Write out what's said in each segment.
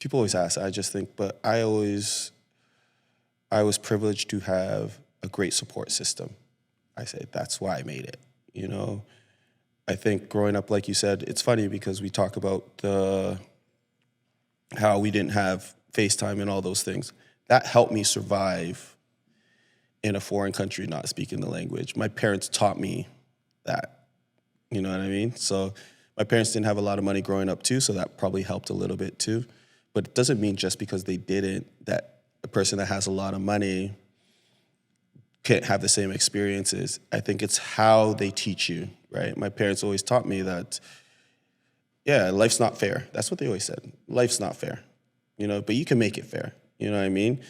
people always ask. I just think, but I was privileged to have a great support system. I say that's why I made it. You know, I think growing up, like you said, it's funny because we talk about how we didn't have FaceTime and all those things. That helped me survive in a foreign country not speaking the language. My parents taught me that. You know what I mean? So my parents didn't have a lot of money growing up too, so that probably helped a little bit too. But it doesn't mean just because they didn't that a person that has a lot of money can't have the same experiences. I think it's how they teach you, right? My parents always taught me that, yeah, life's not fair. That's what they always said. Life's not fair, you know, but you can make it fair. You know what I mean?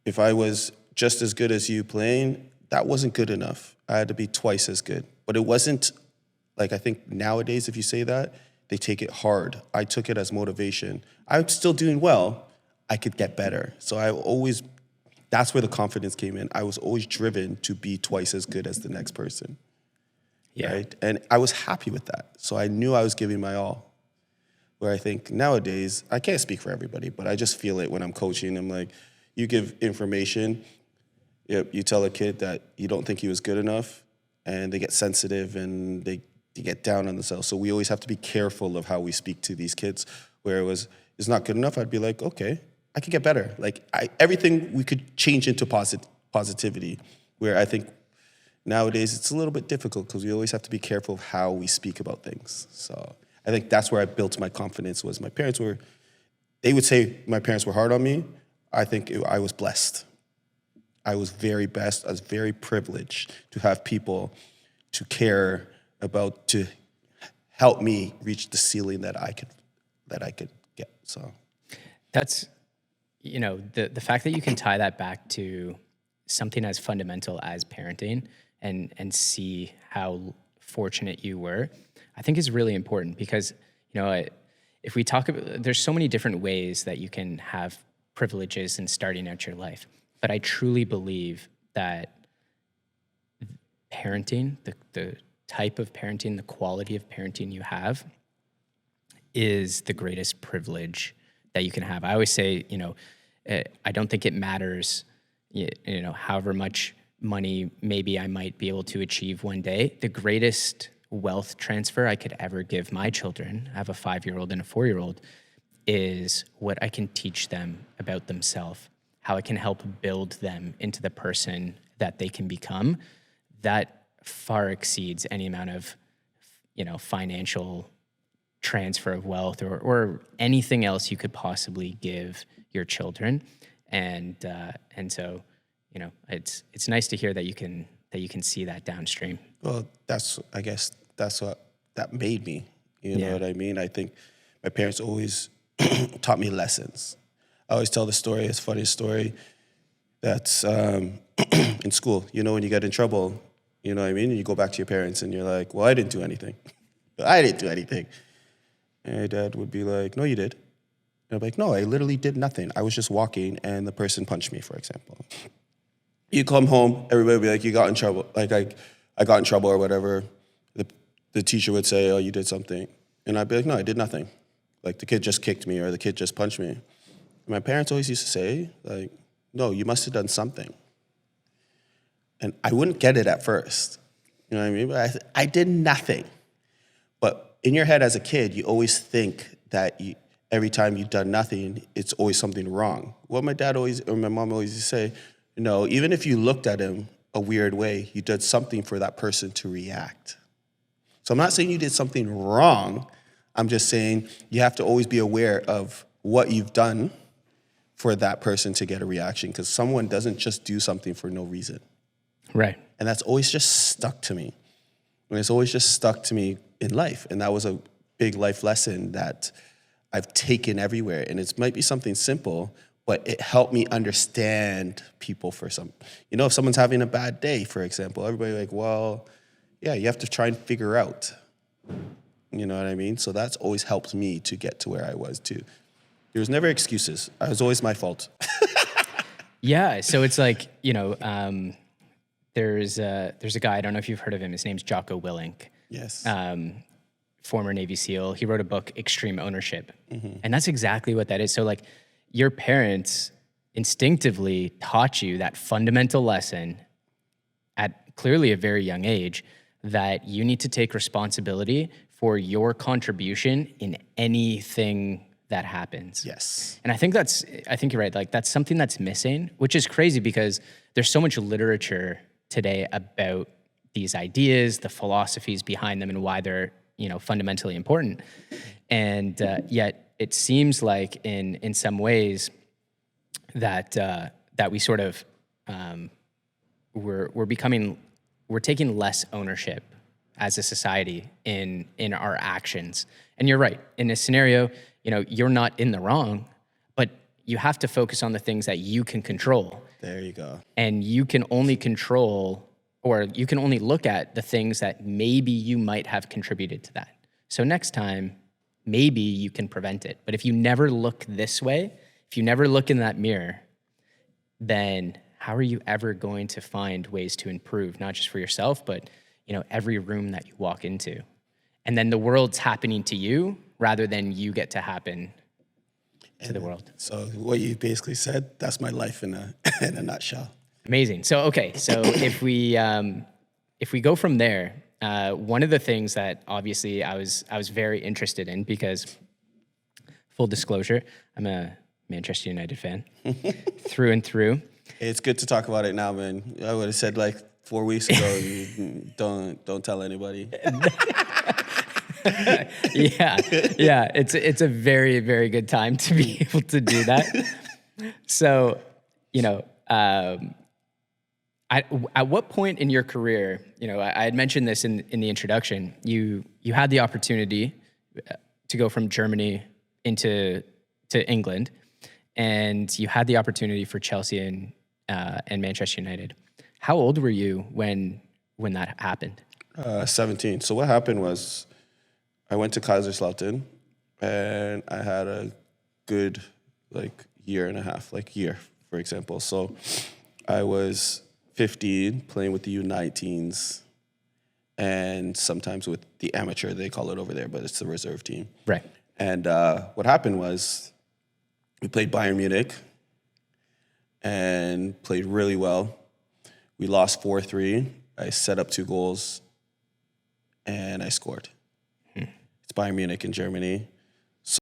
If I was just as good as you playing, that wasn't good enough. I had to be twice as good. But it wasn't, like, I think nowadays if you say that, they take it hard. I took it as motivation. I'm still doing well. I could get better. So that's where the confidence came in. I was always driven to be twice as good as the next person. Yeah. Right? And I was happy with that. So I knew I was giving my all. Where I think nowadays, I can't speak for everybody, but I just feel it when I'm coaching. I'm like, you give information, you tell a kid that you don't think he was good enough, and they get sensitive and they get down on themselves. So we always have to be careful of how we speak to these kids. Where it's not good enough, I'd be like, okay, I could get better. Like everything we could change into positivity. Where I think nowadays it's a little bit difficult because we always have to be careful of how we speak about things. So I think that's where I built my confidence. Was my parents they would say my parents were hard on me. I think I was blessed. I was very blessed. I was very privileged to have people to care about, to help me reach the ceiling that I could get. So that's, you know, the fact that you can tie that back to something as fundamental as parenting and see how fortunate you were, I think is really important because, you know, if we talk about, there's so many different ways that you can have privileges in starting out your life. But I truly believe that parenting, the type of parenting, the quality of parenting you have is the greatest privilege that you can have. I always say, you know, I don't think it matters, you know, however much money maybe I might be able to achieve one day. The greatest wealth transfer I could ever give my children, I have a 5-year-old and a 4-year-old, is what I can teach them about themselves, how I can help build them into the person that they can become. That far exceeds any amount of, you know, financial transfer of wealth or anything else you could possibly give your children. And so, you know, it's nice to hear that you can see that downstream. Well, I guess that's what that made me. You know what I mean? I think my parents always taught me lessons. I always tell the story, it's a funny story, that's in school, you know, when you get in trouble, you know what I mean? And you go back to your parents and you're like, well, I didn't do anything. I didn't do anything. And my dad would be like, no, you did. And I'd be like, no, I literally did nothing. I was just walking and the person punched me, for example. You come home, everybody would be like, you got in trouble. Like I got in trouble or whatever. The teacher would say, oh, you did something. And I'd be like, no, I did nothing. Like the kid just kicked me or the kid just punched me. And my parents always used to say, like, no, you must have done something. And I wouldn't get it at first. You know what I mean? But I did nothing. But in your head as a kid, you always think that every time you've done nothing, it's always something wrong. What my mom always used to say, no, even if you looked at him a weird way, you did something for that person to react. So I'm not saying you did something wrong. I'm just saying you have to always be aware of what you've done for that person to get a reaction, because someone doesn't just do something for no reason. Right. And that's always just stuck to me. And it's always just stuck to me in life. And that was a big life lesson that I've taken everywhere. And it might be something simple, but it helped me understand people for some. You know, if someone's having a bad day, for example, everybody like, well, yeah, you have to try and figure out. You know what I mean? So that's always helped me to get to where I was too. There was never excuses. It was always my fault. Yeah. So it's like, you know, there's a guy, I don't know if you've heard of him. His name's Jocko Willink. Yes. former Navy SEAL. He wrote a book, Extreme Ownership. And that's exactly what that is. So like your parents instinctively taught you that fundamental lesson at clearly a very young age that you need to take responsibility for your contribution in anything that happens. Yes. And I think you're right. Like that's something that's missing, which is crazy because there's so much literature today about these ideas, the philosophies behind them and why they're, fundamentally important. And yet it seems like in some ways that we sort of, we're taking less ownership as a society in our actions. And you're right. In a scenario, you're not in the wrong, but you have to focus on the things that you can control. There you go. And you can only control, or you can only look at the things that maybe you might have contributed to that. So next time, maybe you can prevent it. But if you never look this way, if you never look in that mirror, then how are you ever going to find ways to improve, not just for yourself, but every room that you walk into? And then the world's happening to you rather than you get to happen to the world. So what you basically said, that's my life in a nutshell. Amazing. So, okay. So if we go from there, one of the things that obviously I was very interested in, because full disclosure, I'm a Manchester United fan through and through. It's good to talk about it now, man. I would have said like 4 weeks ago, you don't tell anybody. Yeah. It's a very, very good time to be able to do that. So, at what point in your career, I had mentioned this in the introduction, you had the opportunity to go from Germany to England, and you had the opportunity for Chelsea and Manchester United. How old were you when that happened? 17. So what happened was I went to Kaiserslautern, and I had a good year and a half, for example. So I was 15 playing with the U19s and sometimes with the amateur, they call it over there, but it's the reserve team. Right. And what happened was we played Bayern Munich and played really well. We lost 4-3. I set up 2 goals and I scored. It's Bayern Munich in Germany.